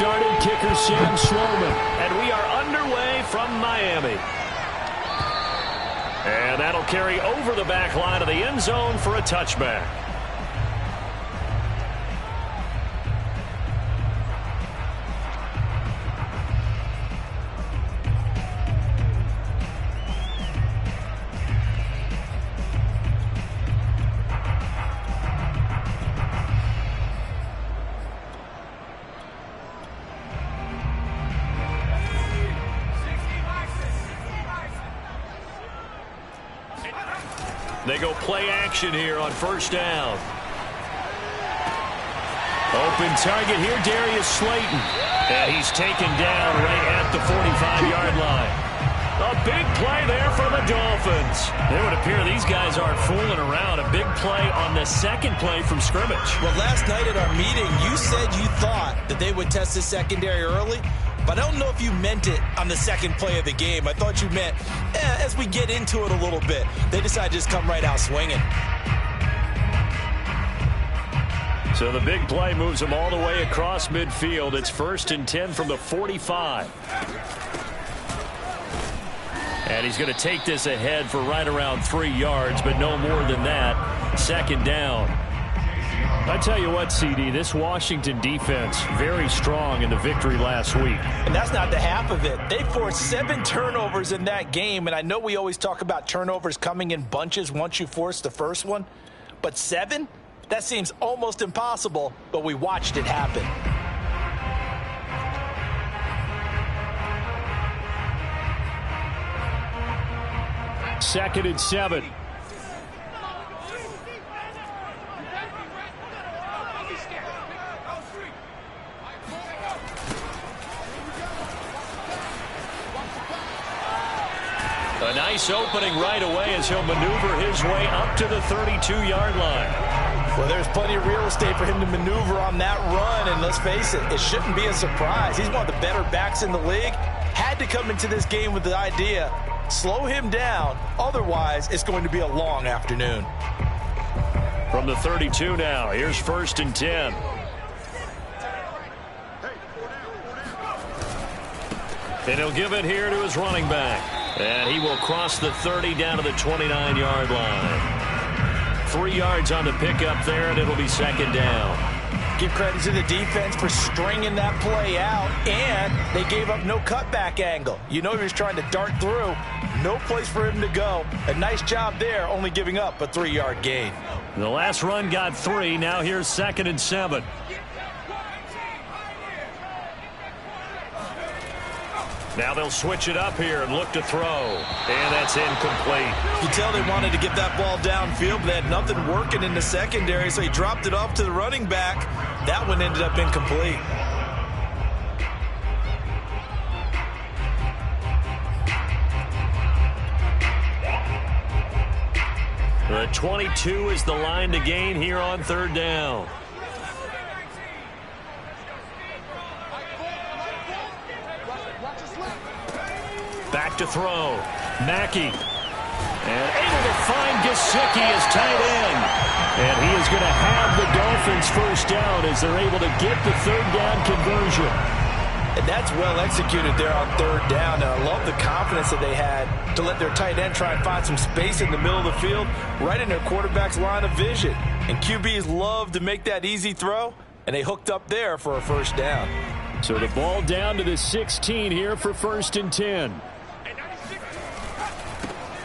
started, kicker Sam Sloman. And we are underway from Miami. And that'll carry over the back line of the end zone for a touchback. They go play action here on first down. Open target here, Darius Slayton. And he's taken down right at the 45-yard line. A big play there for the Dolphins. It would appear these guys aren't fooling around. A big play on the second play from scrimmage. Well, last night at our meeting, you said you thought that they would test the secondary early. But I don't know if you meant it on the second play of the game. I thought you meant as we get into it a little bit. They decided to just come right out swinging. So the big play moves them all the way across midfield. It's 1st and 10 from the 45. And he's going to take this ahead for right around 3 yards, but no more than that. 2nd down. I tell you what, CD, this Washington defense, very strong in the victory last week. And that's not the half of it. They forced 7 turnovers in that game, and I know we always talk about turnovers coming in bunches once you force the first one, but 7? That seems almost impossible, but we watched it happen. Second and 7. A nice opening right away as he'll maneuver his way up to the 32-yard line. Well, there's plenty of real estate for him to maneuver on that run, and let's face it, it shouldn't be a surprise. He's one of the better backs in the league. Had to come into this game with the idea, slow him down, otherwise it's going to be a long afternoon. From the 32 now, here's 1st and 10. And he'll give it here to his running back. And he will cross the 30 down to the 29-yard line. 3 yards on the pickup there, and it'll be 2nd down. Give credit to the defense for stringing that play out, and they gave up no cutback angle. You know he was trying to dart through. No place for him to go. A nice job there, only giving up a 3-yard gain. The last run got 3. Now here's 2nd and 7. Now they'll switch it up here and look to throw. And that's incomplete. You tell they wanted to get that ball downfield, but they had nothing working in the secondary, so he dropped it off to the running back. That one ended up incomplete. The 22 is the line to gain here on 3rd down. Back to throw. Mackey. And able to find Gesicki as tight end. And he is going to have the Dolphins 1st down as they're able to get the 3rd down conversion. And that's well executed there on 3rd down. And I love the confidence that they had to let their tight end try and find some space in the middle of the field, right in their quarterback's line of vision. And QBs love to make that easy throw, and they hooked up there for a 1st down. So the ball down to the 16 here for 1st and 10.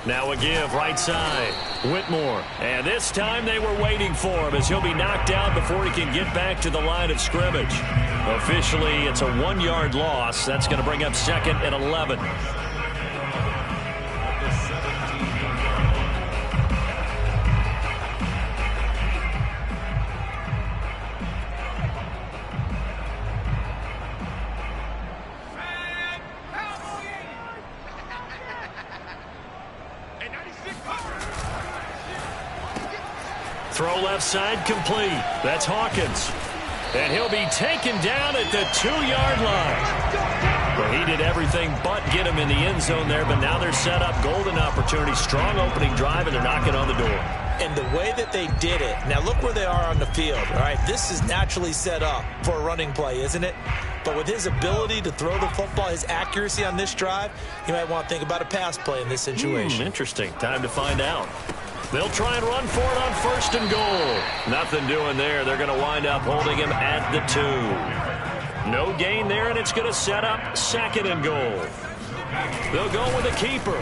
Now a give right side. Whitmore. And this time they were waiting for him as he'll be knocked out before he can get back to the line of scrimmage. Officially, it's a 1-yard loss. That's going to bring up 2nd and 11. Throw left side complete. That's Hawkins. And he'll be taken down at the 2-yard line. Well, he did everything but get him in the end zone there, but now they're set up. Golden opportunity. Strong opening drive, and they're knocking on the door. And the way that they did it, now look where they are on the field. All right, this is naturally set up for a running play, isn't it? But with his ability to throw the football, his accuracy on this drive, you might want to think about a pass play in this situation. Interesting. Time to find out. They'll try and run for it on 1st and goal. Nothing doing there. They're going to wind up holding him at the 2. No gain there, and it's going to set up 2nd and goal. They'll go with the keeper.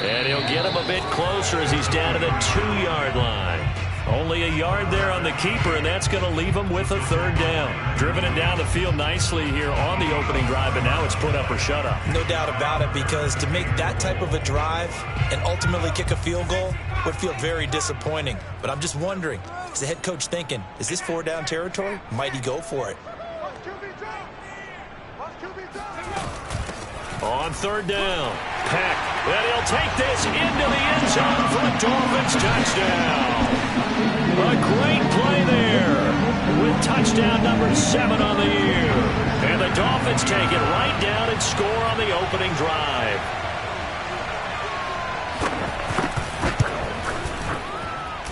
And he'll get him a bit closer as he's down to the 2-yard line. Only a yard there on the keeper, and that's going to leave him with a 3rd down. Driven it down the field nicely here on the opening drive, and now it's put up or shut up. No doubt about it, because to make that type of a drive and ultimately kick a field goal would feel very disappointing. But I'm just wondering, is the head coach thinking, is this 4-down territory? Might he go for it? On 3rd down, Peck, and he'll take this into the end zone for a Dolphins touchdown. A great play there with touchdown number 7 on the year. And the Dolphins take it right down and score on the opening drive.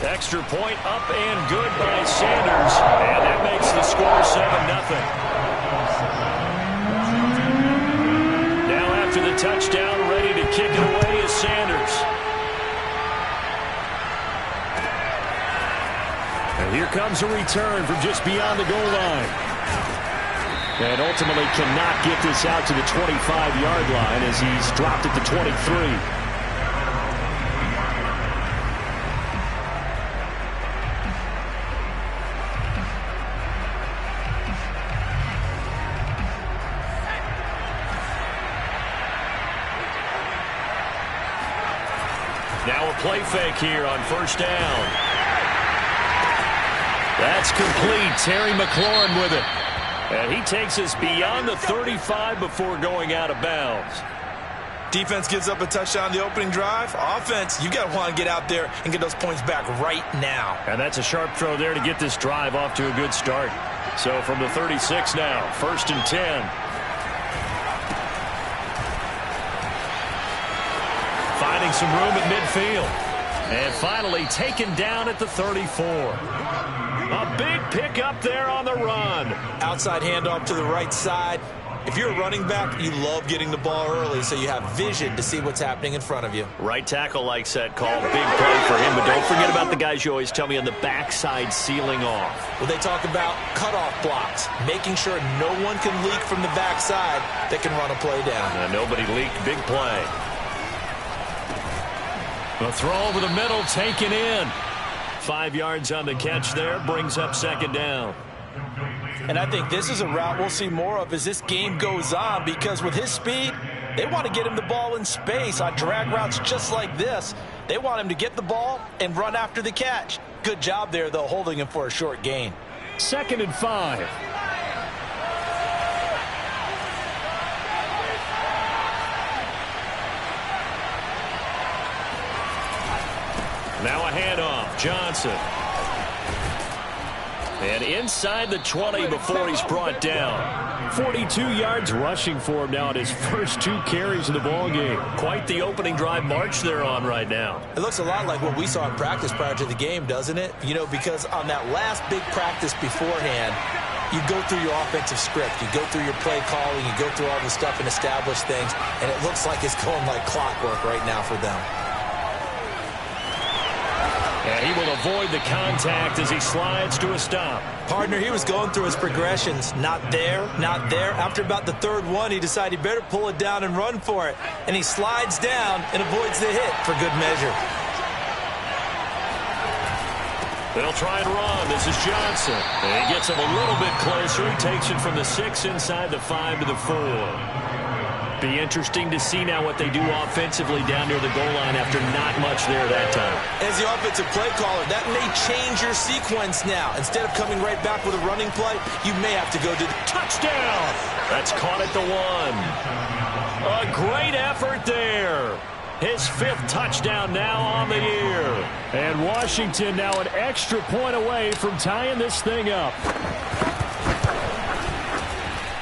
Extra point up and good by Sanders, and that makes the score 7-0. To the touchdown, ready to kick it away is Sanders. And here comes a return from just beyond the goal line. And ultimately cannot get this out to the 25-yard line as he's dropped at the 23. Now a play fake here on 1st down. That's complete. Terry McLaurin with it. And he takes us beyond the 35 before going out of bounds. Defense gives up a touchdown on the opening drive. Offense, you got to want to get out there and get those points back right now. And that's a sharp throw there to get this drive off to a good start. So from the 36 now, 1st and 10. Finding some room at midfield. And finally taken down at the 34. A big pickup there on the run. Outside handoff to the right side. If you're a running back, you love getting the ball early so you have vision to see what's happening in front of you. Right tackle likes that call. Big play for him, but don't forget about the guys you always tell me on the backside sealing off. Well, they talk about cutoff blocks, making sure no one can leak from the backside that can run a play down. Nobody leaked. Big play. The throw over the middle, taken in. 5 yards on the catch there, brings up 2nd down. And I think this is a route we'll see more of as this game goes on, because with his speed, they want to get him the ball in space on drag routes just like this. They want him to get the ball and run after the catch. Good job there, though, holding him for a short gain. 2nd and 5. Now a handoff. Johnson. And inside the 20 before he's brought down. 42 yards rushing for him now in his first 2 carries of the ball game. Quite the opening drive march they're on right now. It looks a lot like what we saw in practice prior to the game, doesn't it? You know, because on that last big practice beforehand, you go through your offensive script, you go through your play calling, you go through all the stuff and establish things, and it looks like it's going like clockwork right now for them. And he will avoid the contact as he slides to a stop. Partner, he was going through his progressions. Not there, not there. After about the 3rd one, he decided he better pull it down and run for it. And he slides down and avoids the hit for good measure. They'll try and run. This is Johnson. And he gets him a little bit closer. He takes it from the 6 inside the 5 to the 4. Be interesting to see now what they do offensively down near the goal line after not much there that time. As the offensive play caller, that may change your sequence now. Instead of coming right back with a running play, you may have to go to the touchdown. That's caught at the 1. A great effort there. His 5th touchdown now on the year. And Washington now an extra point away from tying this thing up.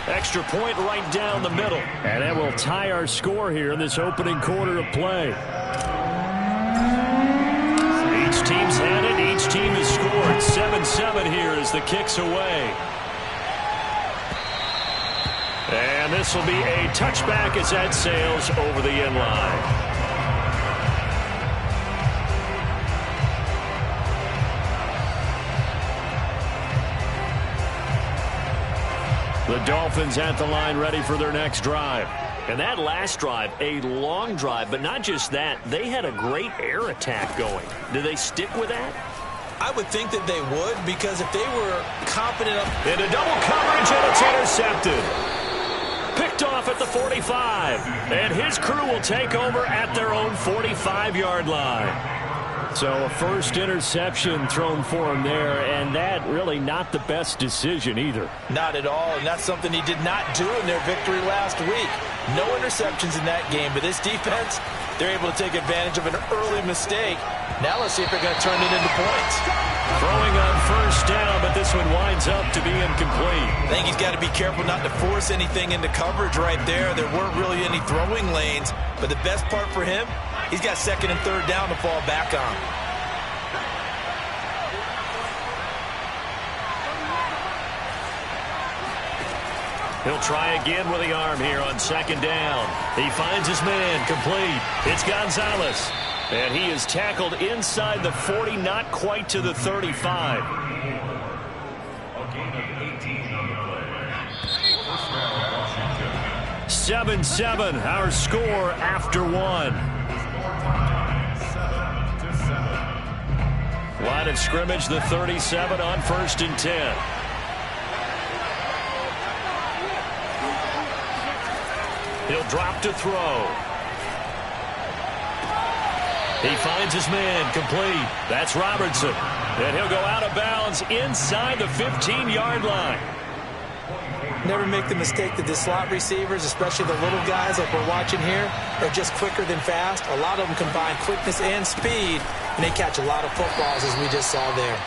Extra point right down the middle. And that will tie our score here in this opening quarter of play. Each team's had it. Each team has scored. 7-7 here as the kick's away. And this will be a touchback as that sails over the end line. The Dolphins at the line ready for their next drive. And that last drive, a long drive, but not just that. They had a great air attack going. Do they stick with that? I would think that they would, because if they were confident up into double coverage, and it's intercepted. Picked off at the 45. And his crew will take over at their own 45-yard line. So a first interception thrown for him there, and that really not the best decision either. Not at all, and that's something he did not do in their victory last week. No interceptions in that game, but this defense, they're able to take advantage of an early mistake. Now let's see if they're going to turn it into points. Throwing on first down, but this one winds up to be incomplete. I think he's got to be careful not to force anything into coverage right there. There weren't really any throwing lanes, but the best part for him, he's got second and third down to fall back on. He'll try again with the arm here on second down. He finds his man, complete. It's Gonzalez. And he is tackled inside the 40, not quite to the 35. A gain of 18 on the play. 7-7, our score after one. Line of scrimmage, the 37 on 1st and 10. He'll drop to throw. He finds his man, complete. That's Robertson. And he'll go out of bounds inside the 15-yard line. Never make the mistake that the slot receivers, especially the little guys like we're watching here, are just quicker than fast. A lot of them combine quickness and speed, and they catch a lot of footballs, as we just saw there.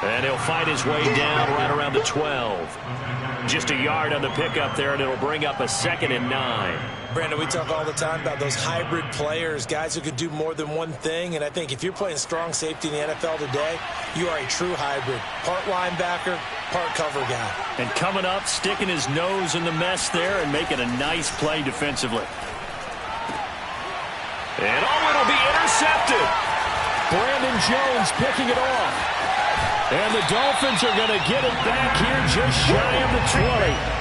And he'll fight his way down right around the 12. Just a yard on the pickup there, and it'll bring up a 2nd and 9. Brandon, we talk all the time about those hybrid players, guys who could do more than one thing, and I think if you're playing strong safety in the NFL today, you are a true hybrid. Part linebacker, part cover guy. And coming up, sticking his nose in the mess there and making a nice play defensively. And it'll be intercepted. Brandon Jones picking it off. And the Dolphins are going to get it back here just shy of the 20.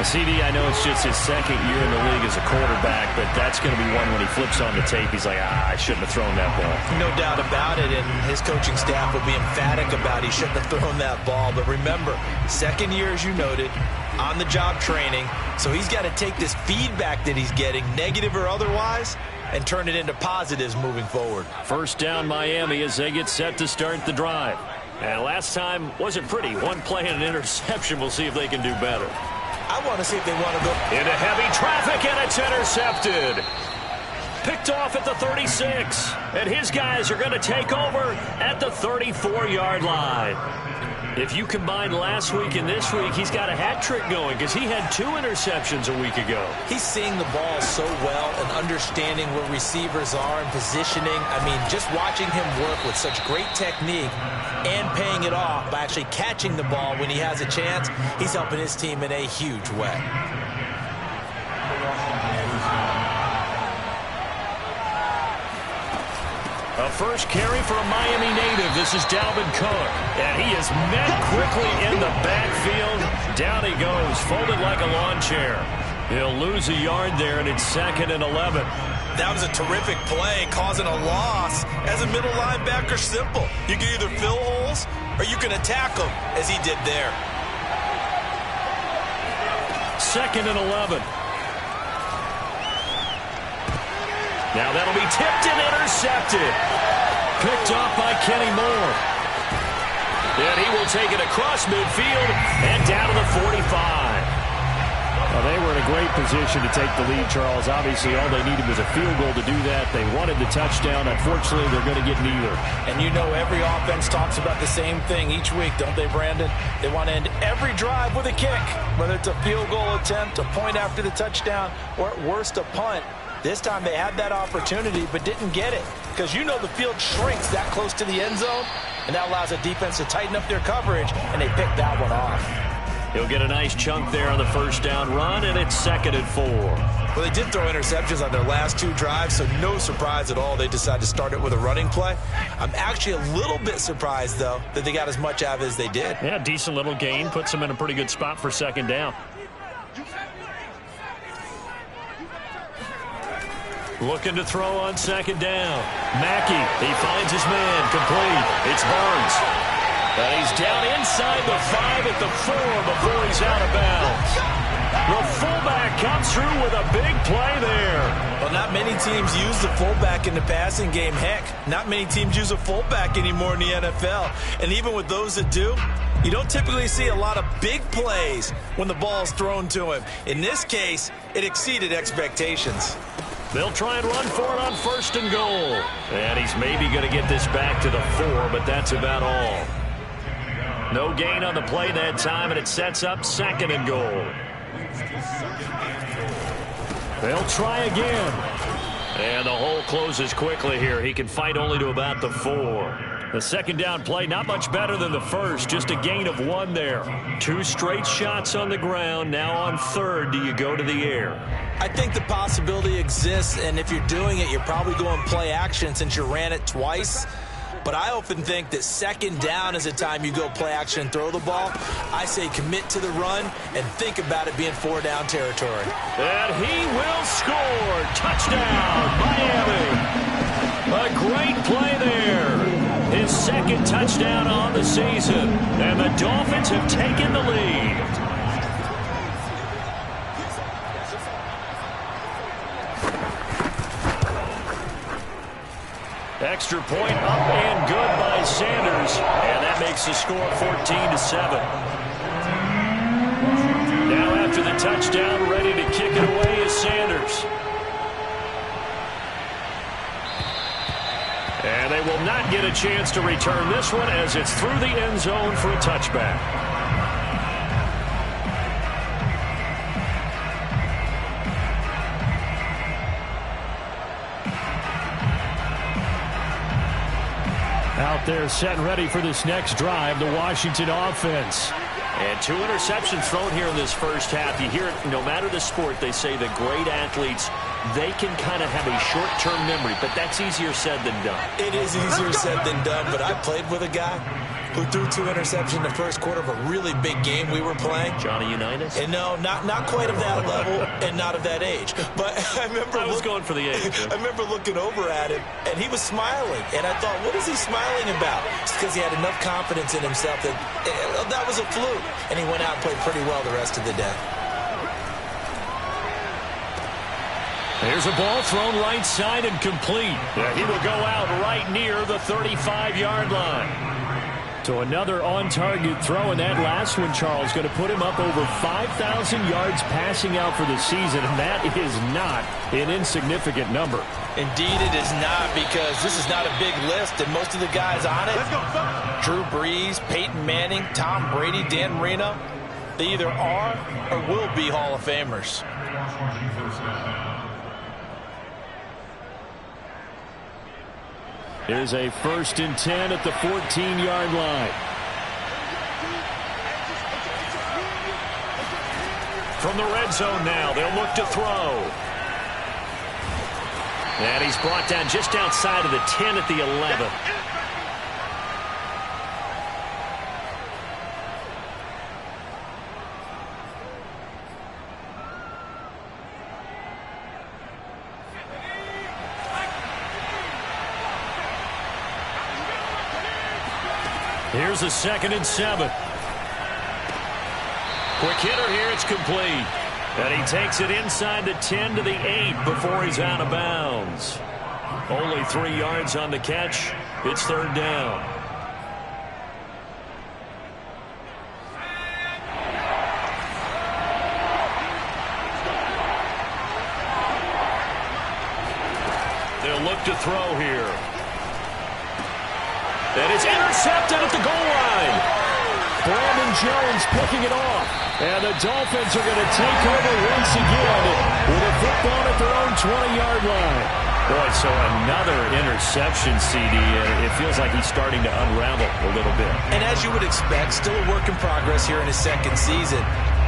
CD, I know it's just his second year in the league as a quarterback, but that's going to be one when he flips on the tape. He's like, I shouldn't have thrown that ball. No doubt about it, and his coaching staff will be emphatic about he shouldn't have thrown that ball. But remember, second year, as you noted, on-the-job training, so he's got to take this feedback that he's getting, negative or otherwise, and turn it into positives moving forward. First down, Miami, as they get set to start the drive. And last time wasn't pretty. One play and an interception. We'll see if they can do better. I want to see if they want to go into heavy traffic, and it's intercepted. Picked off at the 36. And his guys are going to take over at the 34-yard line. If you combine last week and this week, he's got a hat trick going because he had 2 interceptions a week ago. He's seeing the ball so well and understanding where receivers are and positioning. I mean, just watching him work with such great technique and paying it off by actually catching the ball when he has a chance, he's helping his team in a huge way. A first carry for a Miami native. This is Dalvin Cook. And he is met quickly in the backfield. Down he goes, folded like a lawn chair. He'll lose a yard there, and it's 2nd and 11. That was a terrific play, causing a loss. As a middle linebacker, simple. You can either fill holes or you can attack them, as he did there. 2nd and 11. Now that'll be tipped and intercepted. Picked off by Kenny Moore. And he will take it across midfield and down to the 45. Well, they were in a great position to take the lead, Charles. Obviously, all they needed was a field goal to do that. They wanted the touchdown. Unfortunately, they're going to get neither. And you know every offense talks about the same thing each week, don't they, Brandon? They want to end every drive with a kick, whether it's a field goal attempt, a point after the touchdown, or at worst, a punt. This time they had that opportunity but didn't get it because you know the field shrinks that close to the end zone, and that allows the defense to tighten up their coverage, and they picked that one off. He'll get a nice chunk there on the first down run, and it's 2nd and 4. Well, they did throw interceptions on their last 2 drives, so no surprise at all they decided to start it with a running play. I'm actually a little bit surprised, though, that they got as much out of it as they did. Yeah, decent little gain. Puts them in a pretty good spot for 2nd down. Looking to throw on 2nd down. Mackey, he finds his man, complete. It's Barnes. And he's down inside the 5 at the 4 before he's out of bounds. The fullback comes through with a big play there. Well, not many teams use the fullback in the passing game. Heck, not many teams use a fullback anymore in the NFL. And even with those that do, you don't typically see a lot of big plays when the ball is thrown to him. In this case, it exceeded expectations. They'll try and run for it on 1st and goal. And he's maybe going to get this back to the 4, but that's about all. No gain on the play that time, and it sets up 2nd and goal. They'll try again. And the hole closes quickly here. He can fight only to about the 4. The 2nd down play, not much better than the first. Just a gain of 1 there. 2 straight shots on the ground. Now on 3rd, do you go to the air? I think the possibility exists, and if you're doing it, you're probably going play action since you ran it twice. But I often think that 2nd down is the time you go play action and throw the ball. I say commit to the run and think about it being 4-down territory. And he will score. Touchdown, Miami. A great play there. His 2nd touchdown on the season. And the Dolphins have taken the lead. Extra point up and good by Sanders. And that makes the score 14-7. Now after the touchdown, ready to kick it away is Sanders. And they will not get a chance to return this one as it's through the end zone for a touchback. Out there set and ready for this next drive, the Washington offense. And 2 interceptions thrown here in this first half. You hear it, no matter the sport, they say that great athletes, they can kind of have a short-term memory, but that's easier said than done. It is easier said than done, but I played with a guy who threw 2 interceptions in the first quarter of a really big game we were playing. Johnny Unitas? And no, not quite of that level and not of that age. But I remember I was going for the age. I remember looking over at him, and he was smiling. And I thought, what is he smiling about? It's because he had enough confidence in himself that that was a fluke. And he went out and played pretty well the rest of the day. Here's a ball thrown right side and complete. Yeah, he will go out right near the 35-yard line. So another on-target throw, and that last one, Charles, going to put him up over 5,000 yards passing out for the season, and that is not an insignificant number. Indeed it is not, because this is not a big list, and most of the guys on it, Drew Brees, Peyton Manning, Tom Brady, Dan Marino, they either are or will be Hall of Famers. Here's a 1st and 10 at the 14-yard line. From the red zone now, they'll look to throw. And he's brought down just outside of the 10 at the 11. Here's a 2nd and 7. Quick hitter here, it's complete. And he takes it inside the 10 to the 8 before he's out of bounds. Only 3 yards on the catch. It's 3rd down. They'll look to throw here. And it's intercepted at the goal line. Brandon Jones picking it off. And the Dolphins are going to take over once again with a football at their own 20-yard line. Boy, so another interception, CD. It feels like he's starting to unravel a little bit. And as you would expect, still a work in progress here in his second season.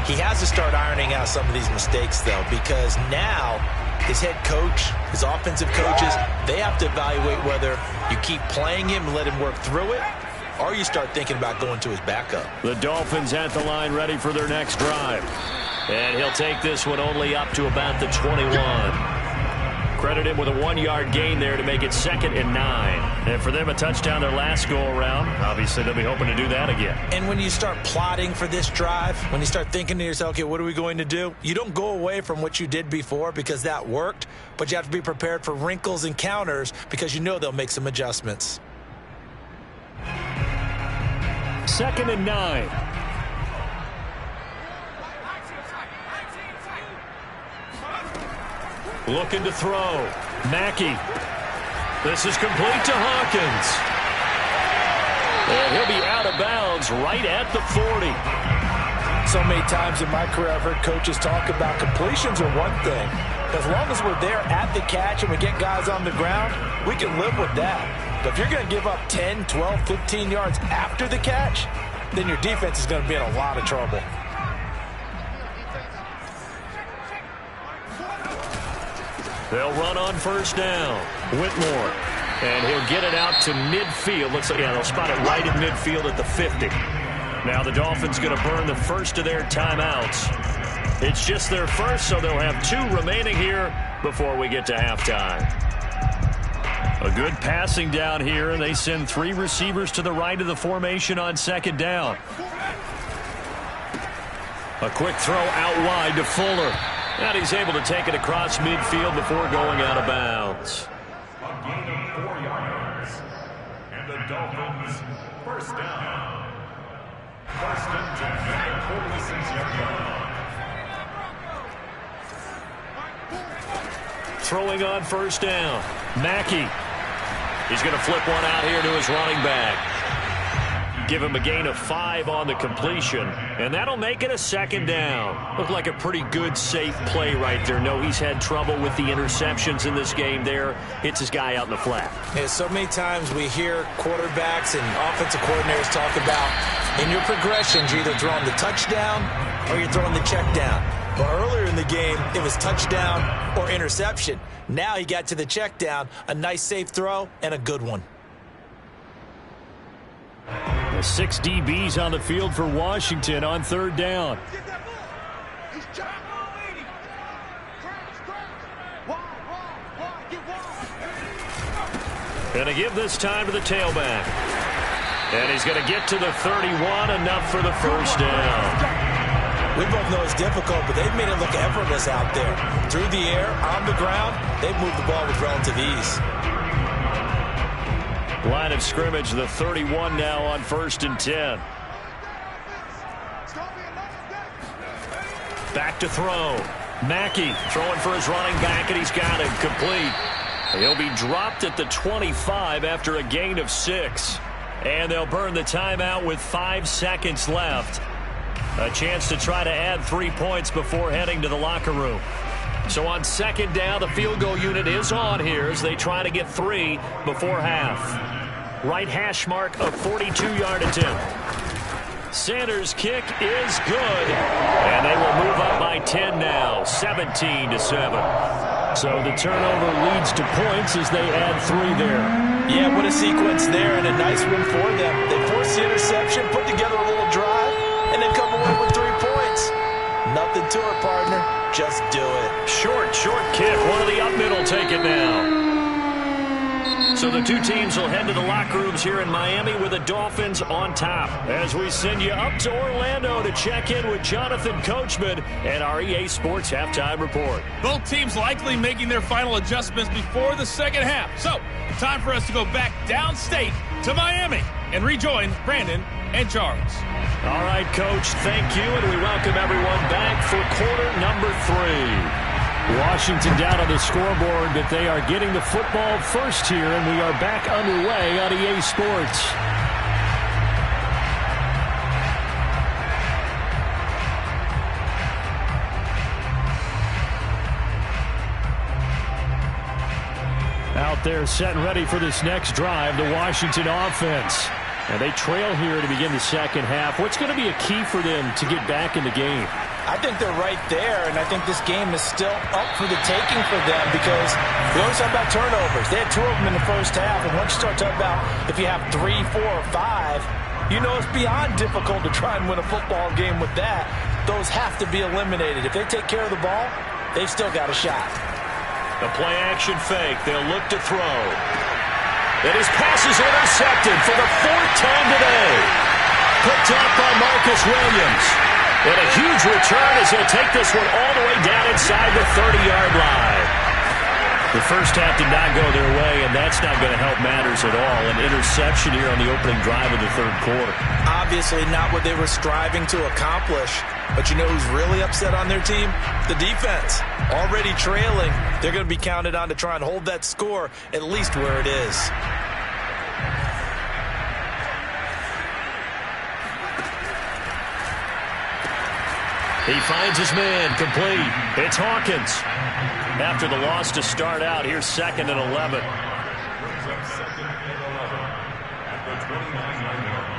He has to start ironing out some of these mistakes, though, because now his head coach, his offensive coaches, they have to evaluate whether you keep playing him and let him work through it, or you start thinking about going to his backup. The Dolphins at the line ready for their next drive. And he'll take this one only up to about the 21. Credit him with a 1-yard gain there to make it 2nd and 9. And for them, a touchdown their last go-around. Obviously, they'll be hoping to do that again. And when you start plotting for this drive, when you start thinking to yourself, okay, what are we going to do? You don't go away from what you did before because that worked, but you have to be prepared for wrinkles and counters because you know they'll make some adjustments. 2nd and 9. Looking to throw. Mackey. This is complete to Hawkins. And he'll be out of bounds right at the 40. So many times in my career I've heard coaches talk about completions are one thing. As long as we're there at the catch and we get guys on the ground, we can live with that. But if you're going to give up 10, 12, 15 yards after the catch, then your defense is going to be in a lot of trouble. They'll run on first down. Whitmore. And he'll get it out to midfield. Looks like, yeah, they'll spot it right in midfield at the 50. Now the Dolphins going to burn the first of their timeouts. It's just their first, so they'll have 2 remaining here before we get to halftime. A good passing down here, and they send 3 receivers to the right of the formation on 2nd down. A quick throw out wide to Fuller. And he's able to take it across midfield before going out of bounds. A gain of 4 yards. And the Dolphins first down. First and 10 at the 46-yard line. Throwing on first down. Mackey. He's going to flip one out here to his running back. Give him a gain of 5 on the completion, and that'll make it a 2nd down. Looked like a pretty good, safe play right there. No, he's had trouble with the interceptions in this game there. Hits his guy out in the flat. Yeah, so many times we hear quarterbacks and offensive coordinators talk about in your progressions, you're either throwing the touchdown or you're throwing the check down. Well, earlier in the game, it was touchdown or interception. Now he got to the check down, a nice safe throw, and a good one. The 6 DBs on the field for Washington on 3rd down. Gonna give this time to the tailback. And he's going to get to the 31, enough for the first down. We both know it's difficult, but they've made it look effortless out there. Through the air, on the ground, they've moved the ball with relative ease. Line of scrimmage, the 31 now on 1st and 10. Back to throw. Mackey throwing for his running back, and he's got him complete. He'll be dropped at the 25 after a gain of 6. And they'll burn the timeout with 5 seconds left. A chance to try to add 3 points before heading to the locker room. So on 2nd down, the field goal unit is on here as they try to get 3 before half. Right hash mark, a 42-yard attempt. Sanders' kick is good, and they will move up by 10 now, 17-7. So the turnover leads to points as they add 3 there. Yeah, what a sequence there, and a nice one for them. They force the interception, put together a little drive, and then come away with 3 points. Nothing to it, partner. Just do it. Short kick. One of the up middle take it now. So the 2 teams will head to the locker rooms here in Miami with the Dolphins on top. As we send you up to Orlando to check in with Jonathan Coachman and our EA Sports Halftime Report. Both teams likely making their final adjustments before the second half. So, time for us to go back downstate to Miami and rejoin Brandon and Charles. All right, Coach, thank you, and we welcome everyone back for quarter number 3. Washington down on the scoreboard, but they are getting the football first here, and we are back underway on EA Sports. Out there setting ready for this next drive, the Washington offense. And they trail here to begin the second half. What's going to be a key for them to get back in the game? I think they're right there, and I think this game is still up for the taking for them because we always talk about turnovers. They had 2 of them in the first half, and once you start talking about if you have 3, 4, or 5, you know it's beyond difficult to try and win a football game with that. Those have to be eliminated. If they take care of the ball, they've still got a shot. The play-action fake. They'll look to throw. And his pass is intercepted for the 4th time today. Picked up by Marcus Williams. And a huge return as he'll take this one all the way down inside the 30-yard line. The first half did not go their way, and that's not going to help matters at all. An interception here on the opening drive of the third quarter. Obviously not what they were striving to accomplish. But you know who's really upset on their team? The defense. Already trailing. They're going to be counted on to try and hold that score at least where it is. He finds his man, complete. It's Hawkins. After the loss to start out, here's 2nd and 11. Brings up 2nd and 11 at the 29-yard line.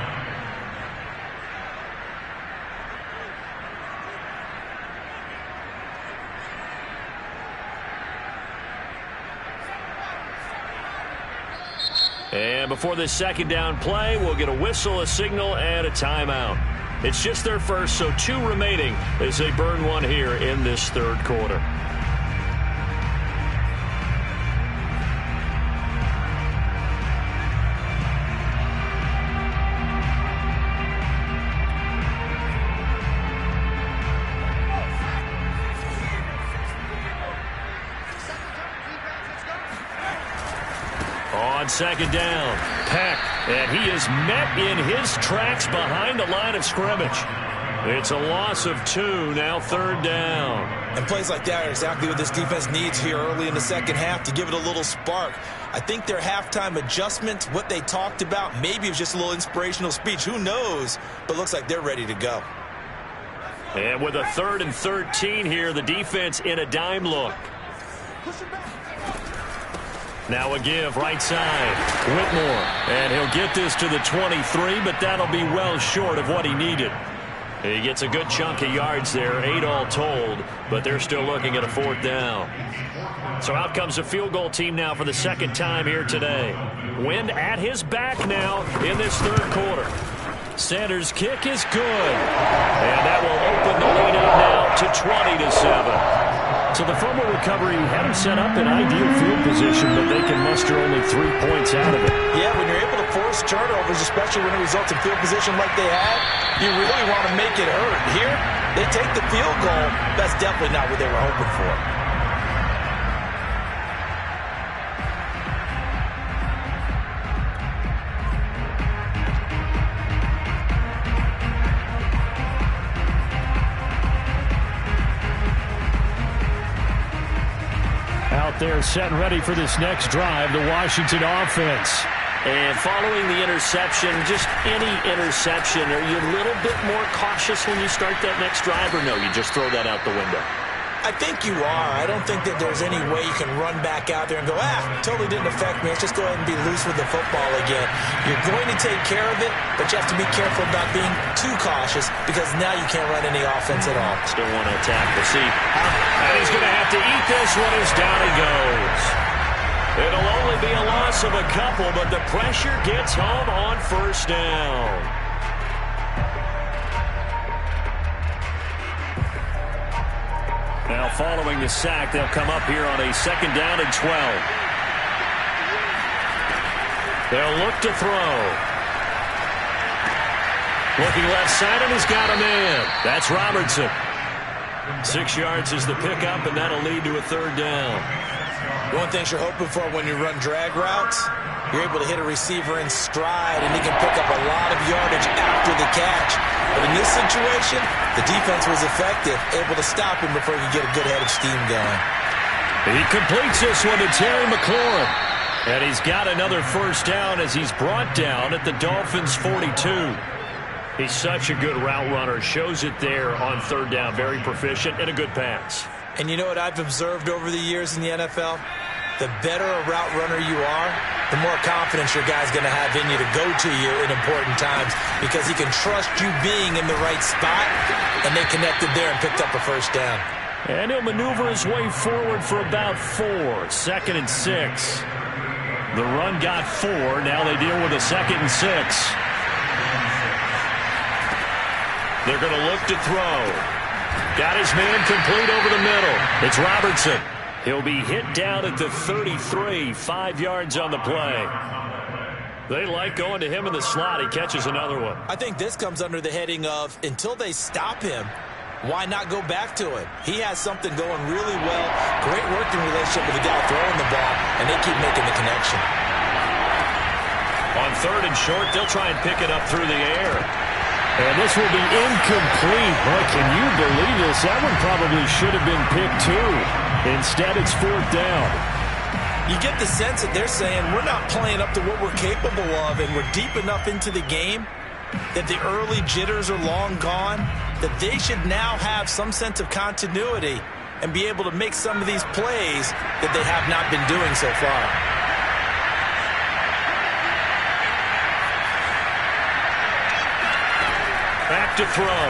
And before this second down play, we'll get a whistle, a signal, and a timeout. It's just their first, so 2 remaining as they burn one here in this third quarter. On second down, Peck, and he is met in his tracks behind the line of scrimmage. It's a loss of 2, now 3rd down. And plays like that are exactly what this defense needs here early in the second half to give it a little spark. I think their halftime adjustments, what they talked about, maybe it was just a little inspirational speech. Who knows? But looks like they're ready to go. And with a 3rd and 13 here, the defense in a dime look. Now a give, right side, Whitmore. And he'll get this to the 23, but that'll be well short of what he needed. He gets a good chunk of yards there, 8 all told, but they're still looking at a 4th down. So out comes the field goal team now for the 2nd time here today. Wind at his back now in this third quarter. Sanders' kick is good. And that will open the lead up now to 20-7. So the fumble recovery had him set up in ideal field position, but they can muster only 3 points out of it. Yeah, when you're able to force turnovers, especially when it results in field position like they had, you really want to make it hurt. Here, they take the field goal. That's definitely not what they were hoping for. Out there set and ready for this next drive, the Washington offense. And following the interception, just any interception, are you a little bit more cautious when you start that next drive, or no, you just throw that out the window? I think you are. I don't think that there's any way you can run back out there and go, totally didn't affect me. Let's just go ahead and be loose with the football again. You're going to take care of it, but you have to be careful about being too cautious because now you can't run any offense at all. Still want to attack. We'll see. And he's going to have to eat this one as down he goes. It'll only be a loss of a couple, but the pressure gets home on 1st down. Now following the sack, they'll come up here on a 2nd down and 12. They'll look to throw. Looking left side, and he's got a man. That's Robertson. 6 yards is the pickup, and that'll lead to a 3rd down. One thing you're hoping for when you run drag routes, you're able to hit a receiver in stride, and he can pick up a lot of yardage after the catch. But in this situation, the defense was effective, able to stop him before he could get a good head of steam going. He completes this one to Terry McLaurin. And he's got another 1st down as he's brought down at the Dolphins' 42. He's such a good route runner. Shows it there on 3rd down. Very proficient and a good pass. And you know what I've observed over the years in the NFL? the better a route runner you are, the more confidence your guy's going to have in you to go to you in important times because he can trust you being in the right spot, and they connected there and picked up a first down. And he'll maneuver his way forward for about 4. 2nd and 6. The run got 4. Now they deal with a 2nd and 6. They're going to look to throw. Got his man complete over the middle. It's Robertson. He'll be hit down at the 33. 5 yards on the play. They like going to him in the slot. He catches another one. I think this comes under the heading of until they stop him, why not go back to it? He has something going really well. Great working relationship with the guy throwing the ball, and they keep making the connection. On 3rd and short, they'll try and pick it up through the air. And this will be incomplete. Boy, can you believe this? That one probably should have been picked too. Instead, it's 4th down. You get the sense that they're saying we're not playing up to what we're capable of, and we're deep enough into the game that the early jitters are long gone, that they should now have some sense of continuity and be able to make some of these plays that they have not been doing so far. Back to throw.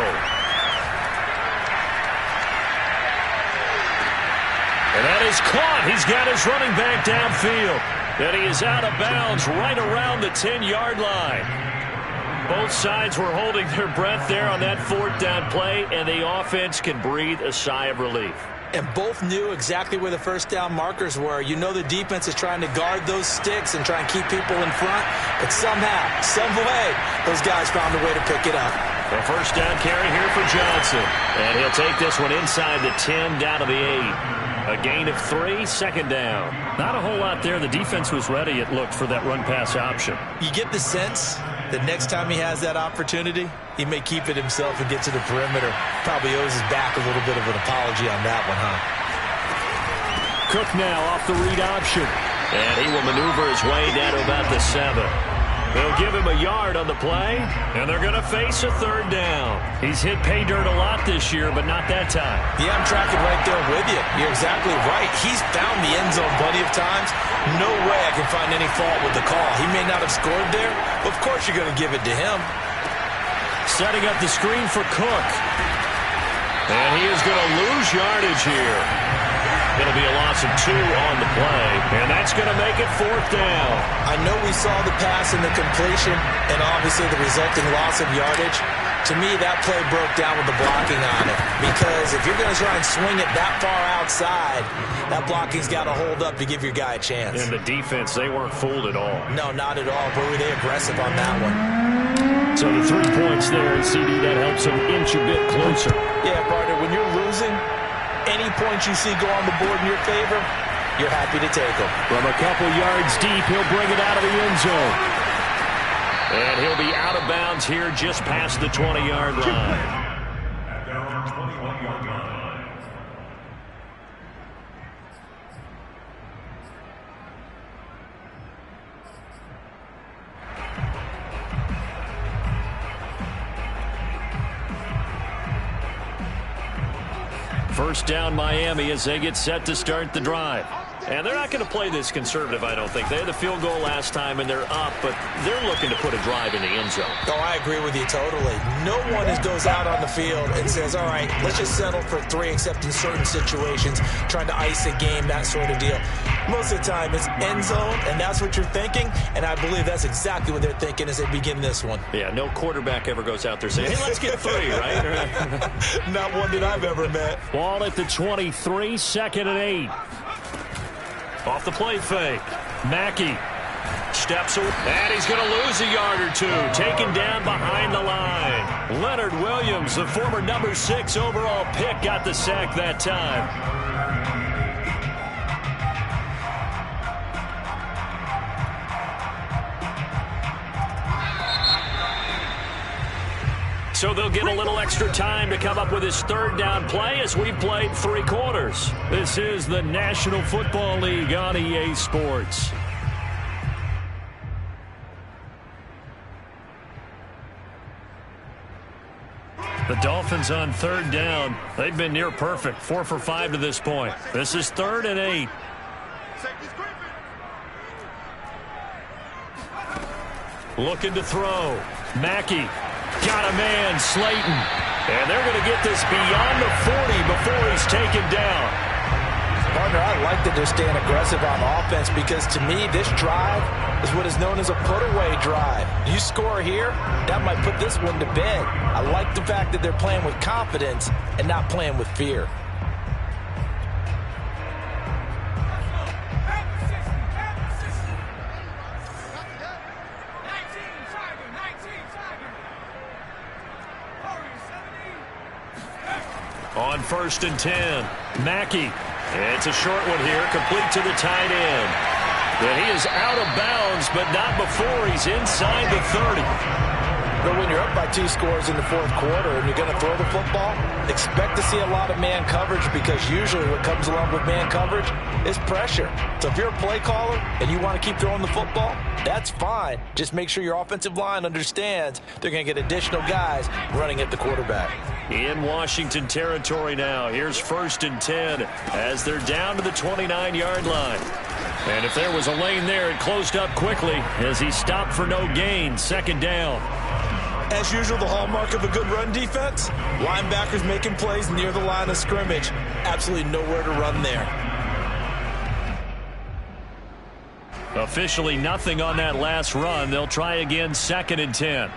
And that is caught. He's got his running back downfield. And he is out of bounds right around the 10-yard line. Both sides were holding their breath there on that 4th down play, and the offense can breathe a sigh of relief. And both knew exactly where the first down markers were. You know the defense is trying to guard those sticks and try and keep people in front, but somehow, some way, those guys found a way to pick it up. A first down carry here for Johnson. And he'll take this one inside the 10 down to the 8. A gain of 3, 2nd down. Not a whole lot there. The defense was ready, it looked, for that run-pass option. You get the sense that next time he has that opportunity, he may keep it himself and get to the perimeter. Probably owes his back a little bit of an apology on that one, huh? Cook now off the read option. And he will maneuver his way down to about the 7. They'll give him a yard on the play, and they're going to face a 3rd down. He's hit pay dirt a lot this year, but not that time. Yeah, I'm tracking right there with you. You're exactly right. He's found the end zone plenty of times. No way I can find any fault with the call. He may not have scored there, but of course you're going to give it to him. Setting up the screen for Cook. And he is going to lose yardage here. It'll be a loss of 2 on the play, and that's going to make it 4th down. I know we saw the pass and the completion and obviously the resulting loss of yardage. To me, that play broke down with the blocking on it, because if you're going to try and swing it that far outside, that blocking's got to hold up to give your guy a chance. And the defense, they weren't fooled at all. No, not at all. Boy, were they aggressive on that one. So the 3 points there, and CD, that helps them inch a bit closer. Yeah, partner, when you're losing, any points you see go on the board in your favor, you're happy to take them. From a couple yards deep, he'll bring it out of the end zone. And he'll be out of bounds here just past the 20-yard line. At their own 21-yard line. First down Miami as they get set to start the drive. And they're not going to play this conservative, I don't think. They had the field goal last time, and they're up, but they're looking to put a drive in the end zone. Oh, I agree with you totally. No one goes out on the field and says, all right, let's just settle for 3, except in certain situations, trying to ice a game, that sort of deal. Most of the time, it's end zone, and that's what you're thinking, and I believe that's exactly what they're thinking as they begin this one. Yeah, no quarterback ever goes out there saying, hey, let's get 3, right? Not one that I've ever met. Ball at the 23, 2nd and 8. Off the play fake. Mackey steps away, and he's going to lose a yard or 2. Taken down behind the line. Leonard Williams, the former number 6 overall pick, got the sack that time. So they'll get a little extra time to come up with his 3rd down play as we've played 3 quarters. This is the National Football League on EA Sports. The Dolphins on 3rd down. They've been near perfect, 4 for 5 to this point. This is 3rd and 8. Looking to throw. Mackey. Got a man, Slayton. And they're going to get this beyond the 40 before he's taken down. Partner, I like that they're staying aggressive on offense because to me, this drive is what is known as a put-away drive. You score here, that might put this one to bed. I like the fact that they're playing with confidence and not playing with fear. On 1st and 10, Mackey. It's a short one here, complete to the tight end. And he is out of bounds, but not before he's inside the 30. But when you're up by 2 scores in the 4th quarter and you're going to throw the football, expect to see a lot of man coverage because usually what comes along with man coverage is pressure. So if you're a play caller and you want to keep throwing the football, that's fine. Just make sure your offensive line understands they're going to get additional guys running at the quarterback. In Washington territory now. Here's 1st and 10 as they're down to the 29-yard line. And if there was a lane there, it closed up quickly as he stopped for no gain. 2nd down. As usual, the hallmark of a good run defense, linebackers making plays near the line of scrimmage. Absolutely nowhere to run there. Officially nothing on that last run. They'll try again 2nd and 10.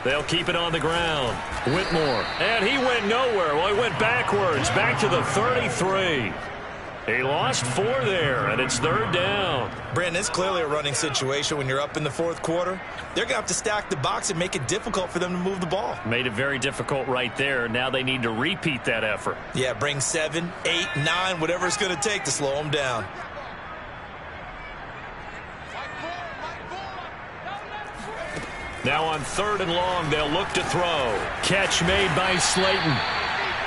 They'll keep it on the ground. Whitmore. And he went nowhere. Well, he went backwards. Back to the 33. He lost 4 there, and it's 3rd down. Brandon, it's clearly a running situation when you're up in the 4th quarter. They're going to have to stack the box and make it difficult for them to move the ball. Made it very difficult right there. Now they need to repeat that effort. Yeah, bring 7, 8, 9, whatever it's going to take to slow them down. Now on 3rd and long, they'll look to throw. Catch made by Slayton.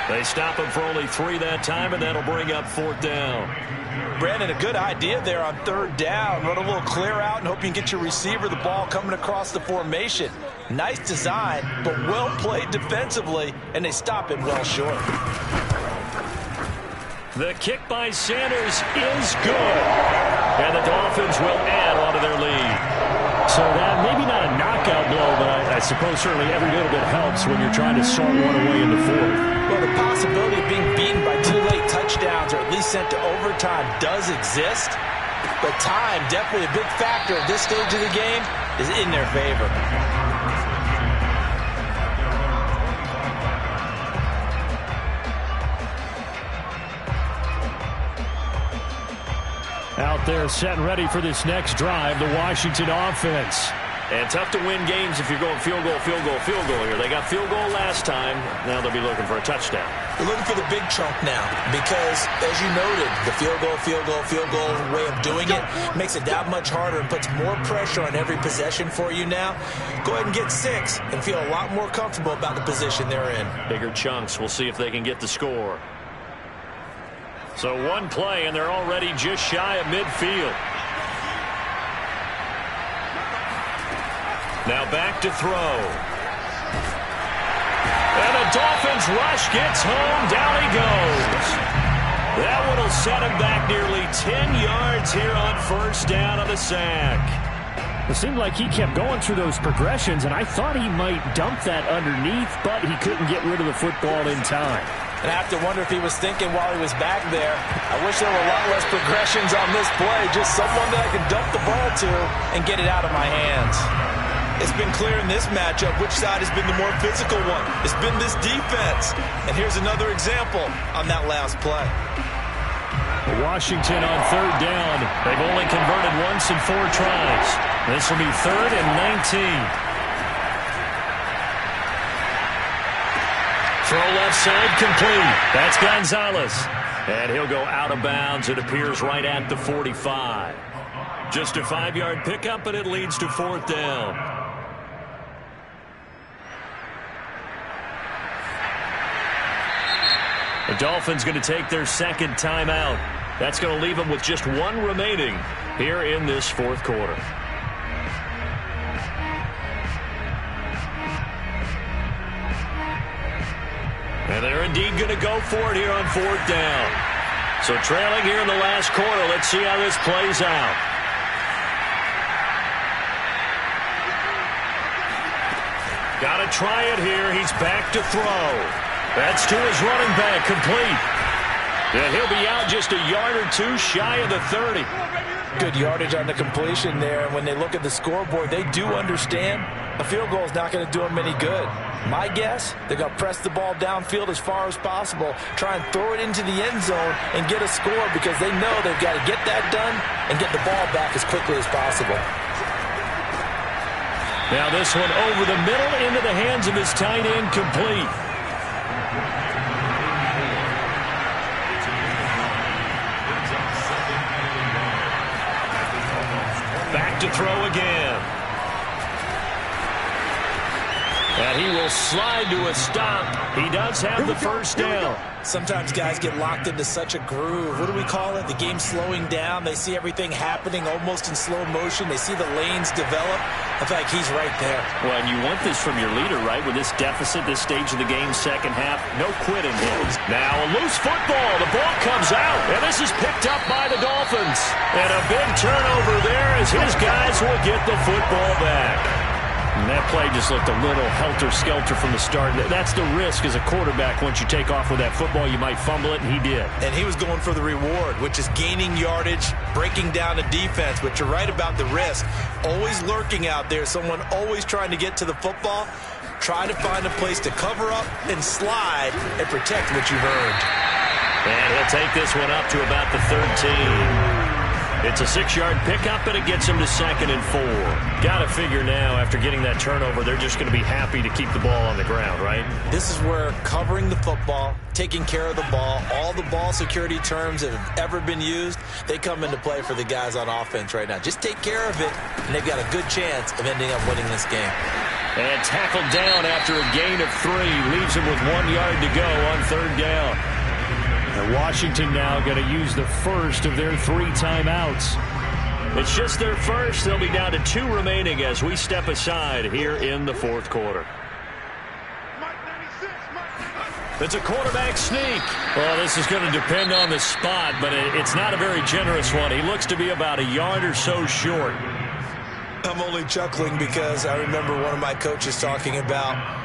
They stop him for only 3 that time, and that'll bring up 4th down. Brandon, a good idea there on 3rd down. Run a little clear out and hope you can get your receiver the ball coming across the formation. Nice design, but well played defensively, and they stop him well short. The kick by Sanders is good. And the Dolphins will add on to their lead. So that maybe not a knockout blow, but I suppose certainly every little bit helps when you're trying to salt one away in the 4th. Well, the possibility of being beaten by 2 late touchdowns or at least sent to overtime does exist. But time, definitely a big factor at this stage of the game, is in their favor. Out there set and ready for this next drive, the Washington offense. And tough to win games if you're going field goal, field goal, field goal here. They got field goal last time. Now they'll be looking for a touchdown. They're looking for the big chunk now because, as you noted, the field goal, field goal, field goal way of doing it makes it that much harder and puts more pressure on every possession for you now. Go ahead and get 6 and feel a lot more comfortable about the position they're in. Bigger chunks. We'll see if they can get the score. So 1 play, and they're already just shy of midfield. Now back to throw. And the Dolphins rush gets home. Down he goes. That one will set him back nearly 10 yards here on 1st down on the sack. It seemed like he kept going through those progressions, and I thought he might dump that underneath, but he couldn't get rid of the football in time. And I have to wonder if he was thinking while he was back there, I wish there were a lot less progressions on this play, just someone that I can dump the ball to and get it out of my hands. It's been clear in this matchup which side has been the more physical one. It's been this defense. And here's another example on that last play. Washington on 3rd down. They've only converted once in 4 tries. This will be 3rd and 19. Throw left side complete. That's Gonzalez. And he'll go out of bounds. It appears right at the 45. Just a 5-yard pickup, and it leads to 4th down. The Dolphins going to take their 2nd timeout. That's going to leave them with just 1 remaining here in this 4th quarter. And they're in indeed going to go for it here on 4th down. So trailing here in the last quarter. Let's see how this plays out. Got to try it here. He's back to throw. That's to his running back, complete. And he'll be out just a yard or two shy of the 30. Good yardage on the completion there. And when they look at the scoreboard, they do understand a field goal is not going to do them any good. My guess, they're going to press the ball downfield as far as possible, try and throw it into the end zone and get a score because they know they've got to get that done and get the ball back as quickly as possible. Now this one over the middle into the hands of his tight end, complete. Back to throw again. And he will slide to a stop. He does have the first down. Sometimes guys get locked into such a groove. What do we call it? The game's slowing down. They see everything happening almost in slow motion. They see the lanes develop. I feel like he's right there. Well, and you want this from your leader, right? With this deficit, this stage of the game, second half, no quitting him. Now a loose football. The ball comes out, and this is picked up by the Dolphins. And a big turnover there as his guys will get the football back. And that play just looked a little helter-skelter from the start. That's the risk as a quarterback. Once you take off with that football, you might fumble it, and he did. And he was going for the reward, which is gaining yardage, breaking down the defense. But you're right about the risk. Always lurking out there, someone always trying to get to the football. Try to find a place to cover up and slide and protect what you've earned. And he'll take this one up to about the 13. It's a 6-yard pickup, and it gets him to 2nd and 4. Got to figure now, after getting that turnover, they're just going to be happy to keep the ball on the ground, right? This is where covering the football, taking care of the ball, all the ball security terms that have ever been used, they come into play for the guys on offense right now. Just take care of it, and they've got a good chance of ending up winning this game. And tackled down after a gain of 3. Leaves him with 1 yard to go on 3rd down. And Washington now going to use the first of their 3 timeouts. It's just their first. They'll be down to 2 remaining as we step aside here in the 4th quarter. It's a quarterback sneak. Well, this is going to depend on the spot, but it's not a very generous one. He looks to be about a yard or so short. I'm only chuckling because I remember one of my coaches talking about,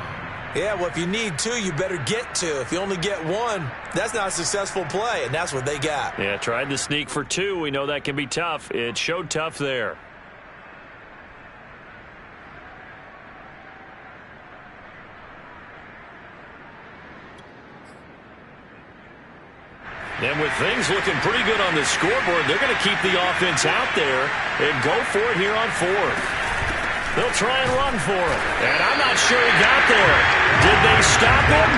yeah, well, if you need 2, you better get 2. If you only get 1, that's not a successful play, and that's what they got. Yeah, tried to sneak for 2. We know that can be tough. It showed tough there. And with things looking pretty good on the scoreboard, they're going to keep the offense out there and go for it here on 4th. They'll try and run for it. And I'm not sure he got there. Did they stop him?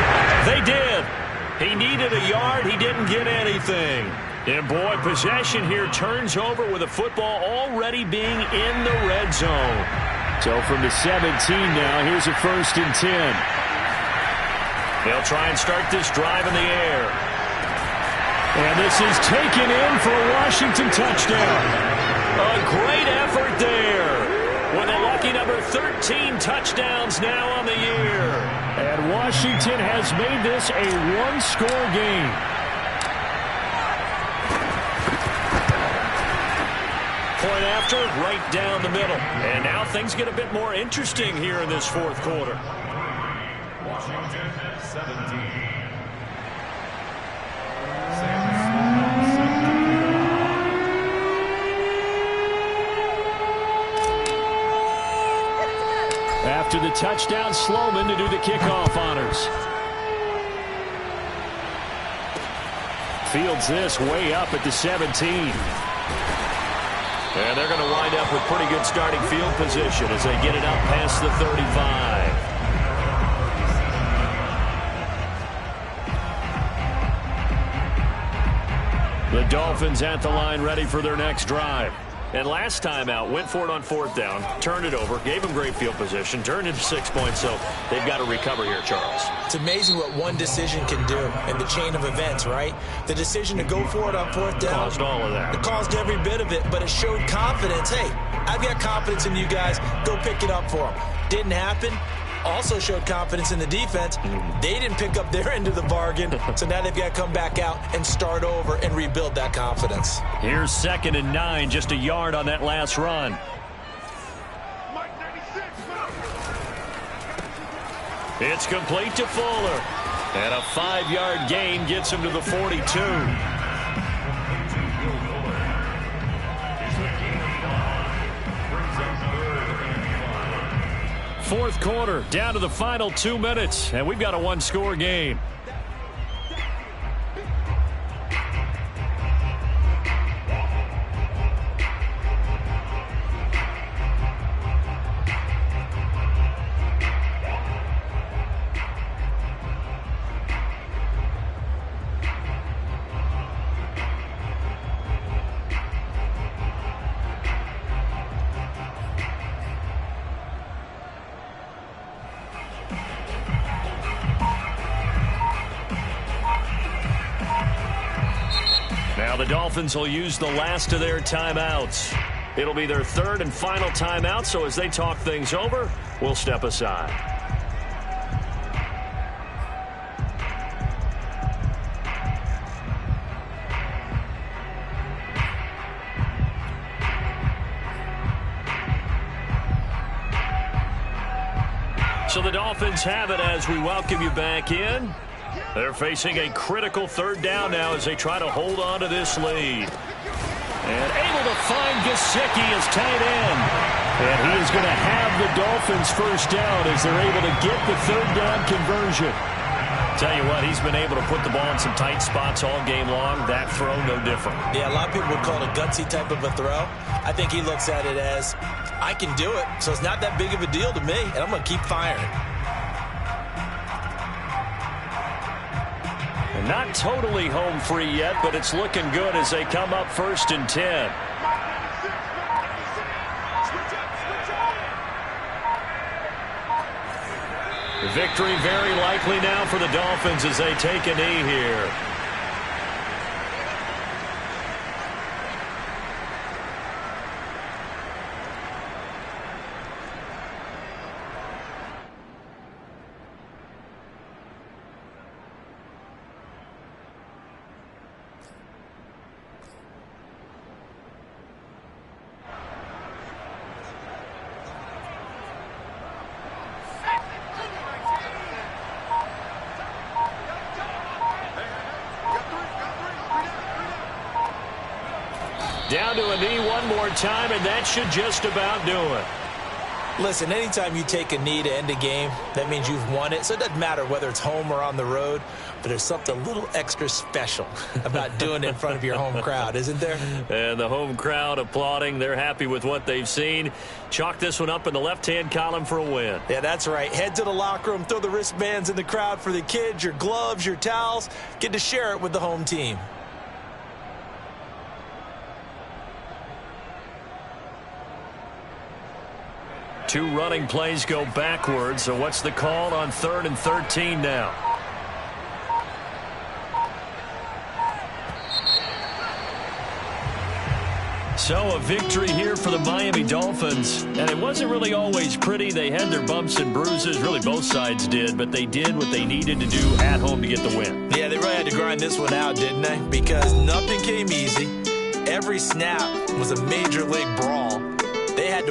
They did. He needed a yard. He didn't get anything. And, boy, possession here turns over with a football already being in the red zone. So from the 17 now, here's a 1st and 10. They'll try and start this drive in the air. And this is taken in for a Washington touchdown. A great effort there. With a lucky number 13 touchdowns now on the year. And Washington has made this a 1-score game. Point after, right down the middle. And now things get a bit more interesting here in this 4th quarter. Washington 17. After the touchdown, Sloman to do the kickoff honors. Fields this way up at the 17. And they're going to wind up with pretty good starting field position as they get it up past the 35. The Dolphins at the line ready for their next drive. And last time out, went for it on 4th down, turned it over, gave them great field position, turned into 6 points, so they've got to recover here, Charles. It's amazing what one decision can do in the chain of events, right? The decision to go for it on 4th down. Caused all of that. It caused every bit of it, but it showed confidence. Hey, I've got confidence in you guys. Go pick it up for them. Didn't happen. also showed confidence in the defense. They didn't pick up their end of the bargain, so now they've got to come back out and start over and rebuild that confidence. Here's 2nd and 9, just a yard on that last run. It's complete to Fuller. And a 5-yard gain gets him to the 42. Fourth quarter, down to the final 2 minutes, and we've got a one-score game. Now the Dolphins will use the last of their timeouts. It'll be their 3rd and final timeout, so as they talk things over, we'll step aside. So the Dolphins have it as we welcome you back in. They're facing a critical 3rd down now as they try to hold on to this lead. And able to find Gesicki as tight end. And he is going to have the Dolphins first down as they're able to get the 3rd down conversion. Tell you what, he's been able to put the ball in some tight spots all game long. That throw, no different. Yeah, a lot of people would call it a gutsy type of a throw. I think he looks at it as, I can do it, so it's not that big of a deal to me, and I'm going to keep firing. Not totally home free yet, but it's looking good as they come up 1st and 10. Victory very likely now for the Dolphins as they take a knee here. Down to a knee one more time, and that should just about do it. Listen, anytime you take a knee to end a game, that means you've won it. So it doesn't matter whether it's home or on the road, but there's something a little extra special about doing it in front of your home crowd, isn't there? And the home crowd applauding. They're happy with what they've seen. Chalk this one up in the left-hand column for a win. Yeah, that's right. Head to the locker room, throw the wristbands in the crowd for the kids, your gloves, your towels. Get to share it with the home team. Two running plays go backwards, so what's the call on 3rd and 13 now? So a victory here for the Miami Dolphins, and it wasn't really always pretty. They had their bumps and bruises, really both sides did, but they did what they needed to do at home to get the win. Yeah, they really had to grind this one out, didn't they? Because nothing came easy. Every snap was a major league brawl. They had to